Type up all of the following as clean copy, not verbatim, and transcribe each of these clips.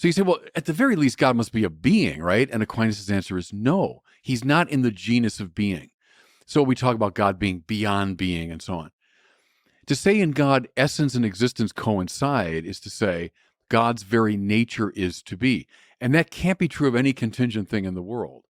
So you say, well, at the very least, God must be a being, right? And Aquinas' answer is no, he's not in the genus of being. So we talk about God being beyond being and so on. To say in God, essence and existence coincide is to say God's very nature is to be. And that can't be true of any contingent thing in the world.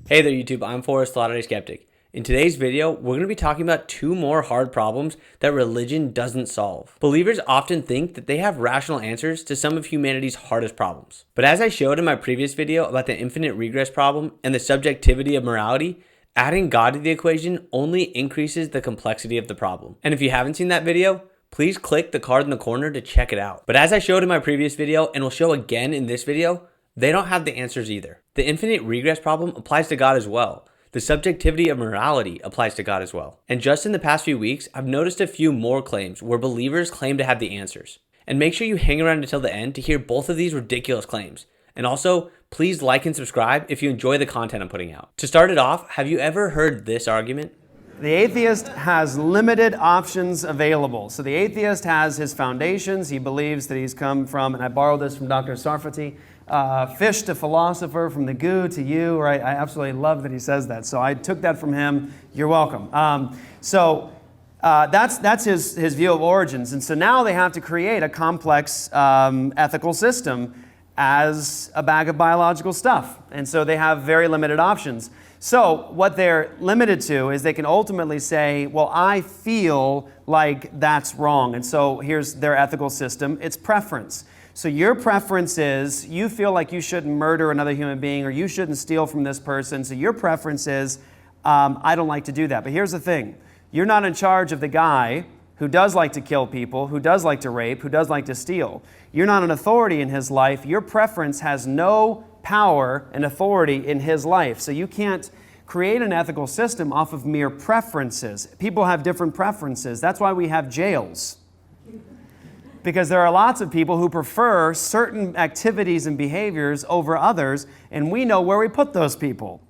Hey there YouTube, I'm Forrest, Latter-day Skeptic. In today's video, we're going to be talking about two more hard problems that religion doesn't solve. Believers often think that they have rational answers to some of humanity's hardest problems. But as I showed in my previous video about the infinite regress problem and the subjectivity of morality, adding God to the equation only increases the complexity of the problem. And if you haven't seen that video, please click the card in the corner to check it out. But as I showed in my previous video and will show again in this video, they don't have the answers either. The infinite regress problem applies to God as well. The subjectivity of morality applies to God as well. And just in the past few weeks, I've noticed a few more claims where believers claim to have the answers. And make sure you hang around until the end to hear both of these ridiculous claims. And also, please like and subscribe if you enjoy the content I'm putting out. To start it off, have you ever heard this argument? The atheist has limited options available. So the atheist has his foundations. He believes that he's come from, and I borrowed this from Dr. Sarfati, fish to philosopher, from the goo to you, right? I absolutely love that he says that. So I took that from him. You're welcome. That's his view of origins. And so now they have to create a complex ethical system as a bag of biological stuff. And so they have very limited options. So what they're limited to is they can ultimately say, well, I feel like that's wrong. And so here's their ethical system. It's preference. So your preference is you feel like you shouldn't murder another human being or you shouldn't steal from this person. So your preference is, I don't like to do that. But here's the thing. You're not in charge of the guy who does like to kill people, who does like to rape, who does like to steal. You're not an authority in his life. Your preference has no power and authority in his life. So you can't create an ethical system off of mere preferences. People have different preferences. That's why we have jails. Because there are lots of people who prefer certain activities and behaviors over others, and we know where we put those people.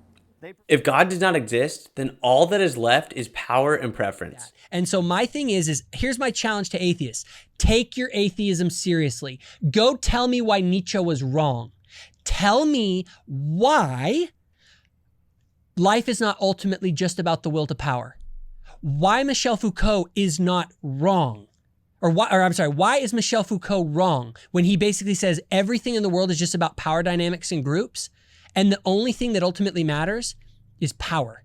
If God does not exist, then all that is left is power and preference. And so my thing is here's my challenge to atheists. Take your atheism seriously. Go tell me why Nietzsche was wrong. Tell me why life is not ultimately just about the will to power. Why Michel Foucault is not wrong. Why is Michel Foucault wrong when he basically says everything in the world is just about power dynamics and groups, and the only thing that ultimately matters is power?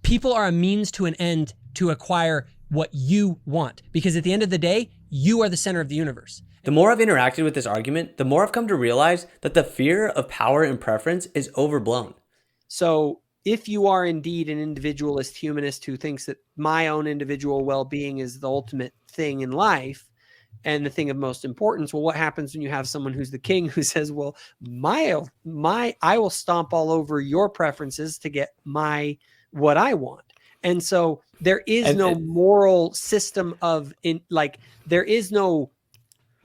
People are a means to an end to acquire what you want, because at the end of the day, you are the center of the universe. The more I've interacted with this argument, the more I've come to realize that the fear of power and preference is overblown. So if you are indeed an individualist humanist who thinks that my own individual well-being is the ultimate thing in life and the thing of most importance, well, what happens when you have someone who's the king who says, well, I will stomp all over your preferences to get what I want. And so there is no moral system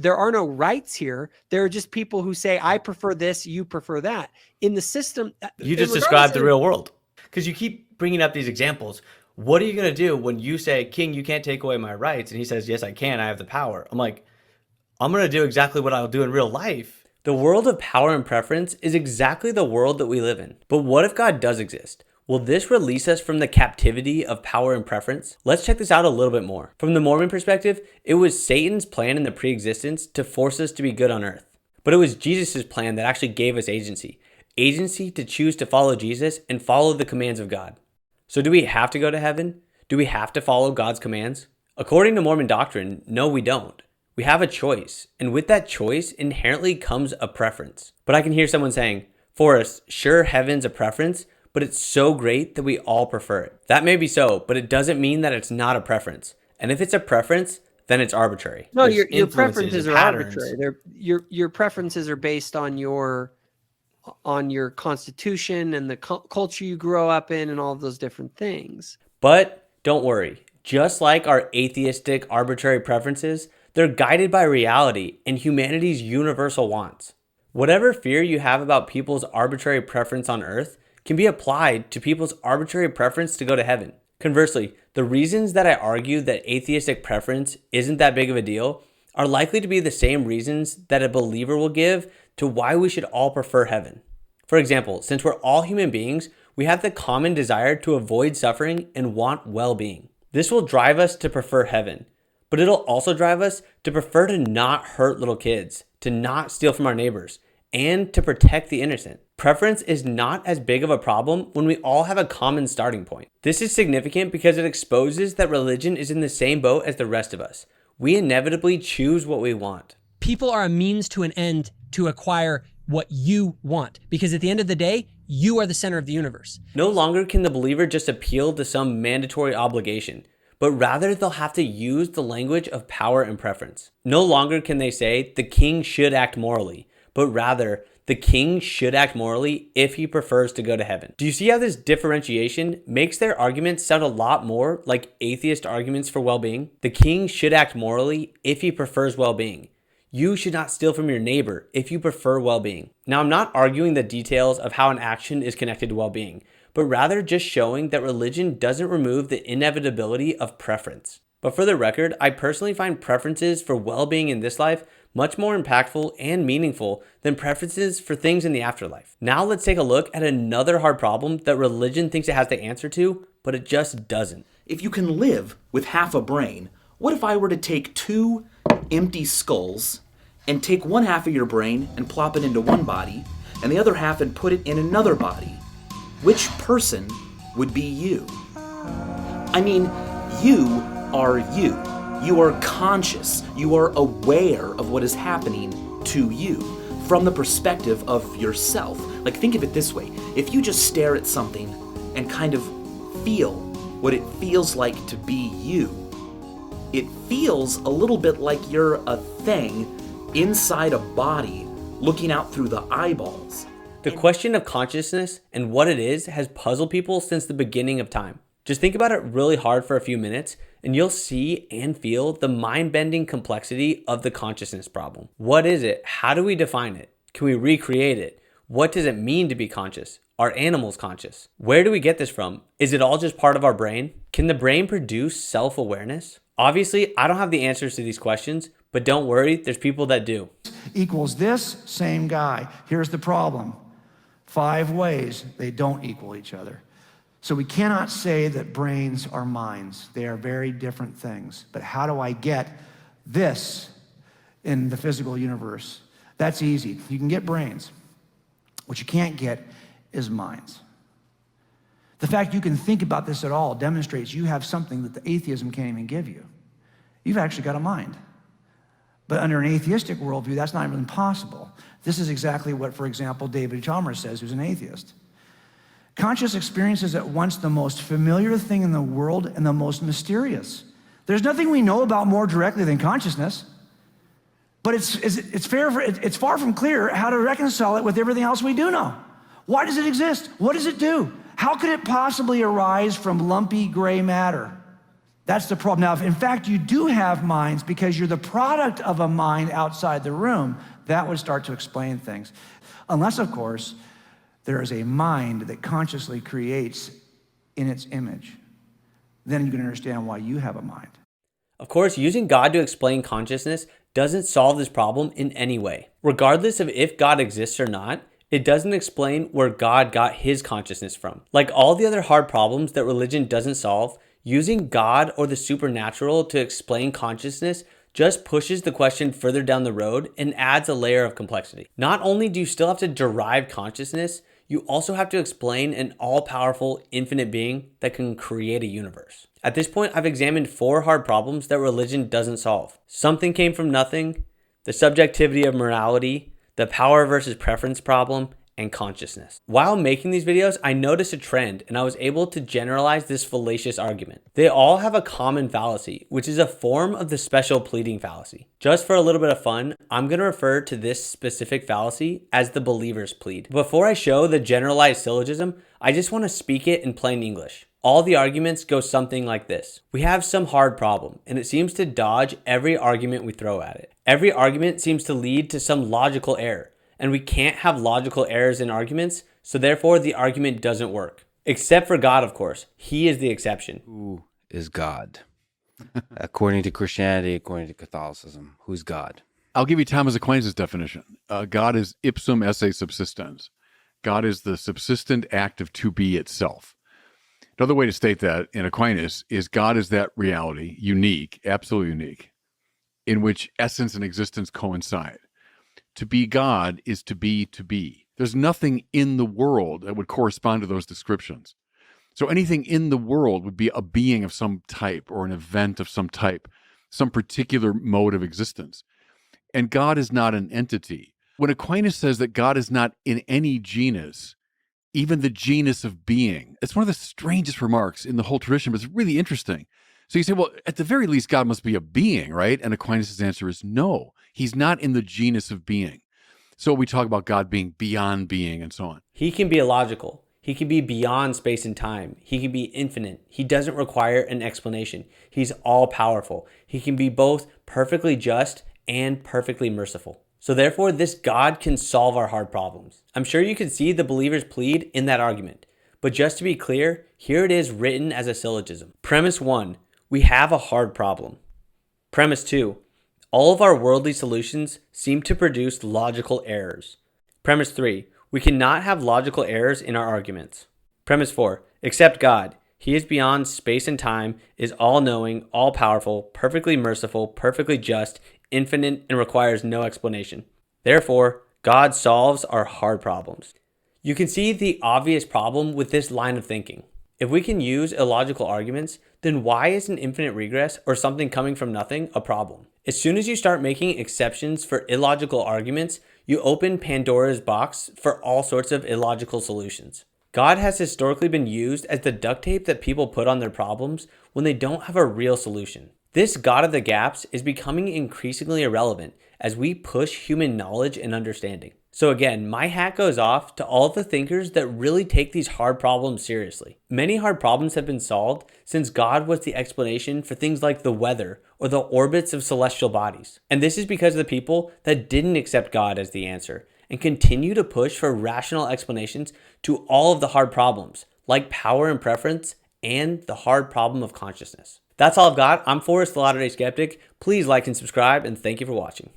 there are no rights here. There are just people who say, I prefer this, you prefer that. In the system... You just described the real world. Because you keep bringing up these examples. What are you going to do when you say, King, you can't take away my rights? And he says, yes, I can. I have the power. I'm like, I'm going to do exactly what I'll do in real life. The world of power and preference is exactly the world that we live in. But what if God does exist? Will this release us from the captivity of power and preference? Let's check this out a little bit more. From the Mormon perspective, it was Satan's plan in the pre-existence to force us to be good on earth. But it was Jesus' plan that actually gave us agency. Agency to choose to follow Jesus and follow the commands of God. So do we have to go to heaven? Do we have to follow God's commands? According to Mormon doctrine, no, we don't. We have a choice. And with that choice inherently comes a preference. But I can hear someone saying, Forrest, sure, heaven's a preference, but it's so great that we all prefer it. That may be so, but it doesn't mean that it's not a preference. And if it's a preference, then it's arbitrary. No, your preferences are arbitrary. Your preferences are based on your constitution and the culture you grow up in and all of those different things. But don't worry. Just like our atheistic arbitrary preferences, they're guided by reality and humanity's universal wants. Whatever fear you have about people's arbitrary preference on earth can be applied to people's arbitrary preference to go to heaven. Conversely, the reasons that I argue that atheistic preference isn't that big of a deal are likely to be the same reasons that a believer will give to why we should all prefer heaven. For example, since we're all human beings, we have the common desire to avoid suffering and want well-being. This will drive us to prefer heaven, but it'll also drive us to prefer to not hurt little kids, to not steal from our neighbors, and to protect the innocent. Preference is not as big of a problem when we all have a common starting point. This is significant because it exposes that religion is in the same boat as the rest of us. We inevitably choose what we want. People are a means to an end to acquire what you want, because at the end of the day, you are the center of the universe. No longer can the believer just appeal to some mandatory obligation, but rather they'll have to use the language of power and preference. No longer can they say the king should act morally, but rather the king should act morally if he prefers to go to heaven. Do you see how this differentiation makes their arguments sound a lot more like atheist arguments for well-being? The king should act morally if he prefers well-being. You should not steal from your neighbor if you prefer well-being. Now, I'm not arguing the details of how an action is connected to well-being, but rather just showing that religion doesn't remove the inevitability of preference. But for the record, I personally find preferences for well-being in this life much more impactful and meaningful than preferences for things in the afterlife. Now let's take a look at another hard problem that religion thinks it has the answer to, but it just doesn't. If you can live with half a brain, what if I were to take two empty skulls and take one half of your brain and plop it into one body, and the other half and put it in another body? Which person would be you? I mean, you are you. You are conscious. You are aware of what is happening to you from the perspective of yourself. Like, think of it this way. If you just stare at something and kind of feel what it feels like to be you, it feels a little bit like you're a thing inside a body looking out through the eyeballs. The question of consciousness and what it is has puzzled people since the beginning of time. Just think about it really hard for a few minutes, and you'll see and feel the mind-bending complexity of the consciousness problem. What is it? How do we define it? Can we recreate it? What does it mean to be conscious? Are animals conscious? Where do we get this from? Is it all just part of our brain? Can the brain produce self-awareness? Obviously, I don't have the answers to these questions, but don't worry, there's people that do. Equals this, same guy. Here's the problem. 5 ways they don't equal each other. So we cannot say that brains are minds. They are very different things. But how do I get this in the physical universe? That's easy. You can get brains. What you can't get is minds. The fact you can think about this at all demonstrates you have something that the atheism can't even give you. You've actually got a mind. But under an atheistic worldview, that's not even possible. This is exactly what, for example, David Chalmers says, who's an atheist. Conscious experience is at once the most familiar thing in the world and the most mysterious. There's nothing we know about more directly than consciousness, but it's far from clear how to reconcile it with everything else we do know. Why does it exist? What does it do? How could it possibly arise from lumpy gray matter? That's the problem. Now, if in fact you do have minds because you're the product of a mind outside the room, that would start to explain things. Unless, of course, there is a mind that consciously creates in its image. Then you can understand why you have a mind. Of course, using God to explain consciousness doesn't solve this problem in any way. Regardless of if God exists or not, it doesn't explain where God got his consciousness from. Like all the other hard problems that religion doesn't solve, using God or the supernatural to explain consciousness just pushes the question further down the road and adds a layer of complexity. Not only do you still have to derive consciousness, you also have to explain an all-powerful infinite being that can create a universe. At this point, I've examined 4 hard problems that religion doesn't solve. Something came from nothing, the subjectivity of morality, the power versus preference problem, and consciousness. While making these videos, I noticed a trend and I was able to generalize this fallacious argument. They all have a common fallacy, which is a form of the special pleading fallacy. Just for a little bit of fun, I'm going to refer to this specific fallacy as the believer's plead. Before I show the generalized syllogism, I just want to speak it in plain English. All the arguments go something like this. We have some hard problem, and it seems to dodge every argument we throw at it. Every argument seems to lead to some logical error, and we can't have logical errors in arguments, so therefore the argument doesn't work. Except for God, of course. He is the exception. Who is God? According to Christianity, according to Catholicism, who's God? I'll give you Thomas Aquinas' definition. God is ipsum esse subsistens. God is the subsistent act of to be itself. Another way to state that in Aquinas is God is that reality, unique, absolutely unique, in which essence and existence coincide. To be God is to be to be. There's nothing in the world that would correspond to those descriptions. So anything in the world would be a being of some type or an event of some type, some particular mode of existence. And God is not an entity. When Aquinas says that God is not in any genus, even the genus of being, it's one of the strangest remarks in the whole tradition, but it's really interesting. So you say, well, at the very least, God must be a being, right? And Aquinas' answer is no, he's not in the genus of being. So we talk about God being beyond being and so on. He can be illogical. He can be beyond space and time. He can be infinite. He doesn't require an explanation. He's all powerful. He can be both perfectly just and perfectly merciful. So therefore, this God can solve our hard problems. I'm sure you can see the believer's plead in that argument. But just to be clear, here it is written as a syllogism. Premise 1, we have a hard problem. Premise 2, all of our worldly solutions seem to produce logical errors. Premise 3, we cannot have logical errors in our arguments. Premise 4, except God. He is beyond space and time, is all-knowing, all-powerful, perfectly merciful, perfectly just, infinite, and requires no explanation. Therefore, God solves our hard problems. You can see the obvious problem with this line of thinking. If we can use illogical arguments, then why is an infinite regress or something coming from nothing a problem? As soon as you start making exceptions for illogical arguments, you open Pandora's box for all sorts of illogical solutions. God has historically been used as the duct tape that people put on their problems when they don't have a real solution. This God of the gaps is becoming increasingly irrelevant as we push human knowledge and understanding. So again, my hat goes off to all the thinkers that really take these hard problems seriously. Many hard problems have been solved since God was the explanation for things like the weather or the orbits of celestial bodies. And this is because of the people that didn't accept God as the answer and continue to push for rational explanations to all of the hard problems, like power and preference and the hard problem of consciousness. That's all I've got. I'm Forrest, the Latter-day Skeptic. Please like and subscribe, and thank you for watching.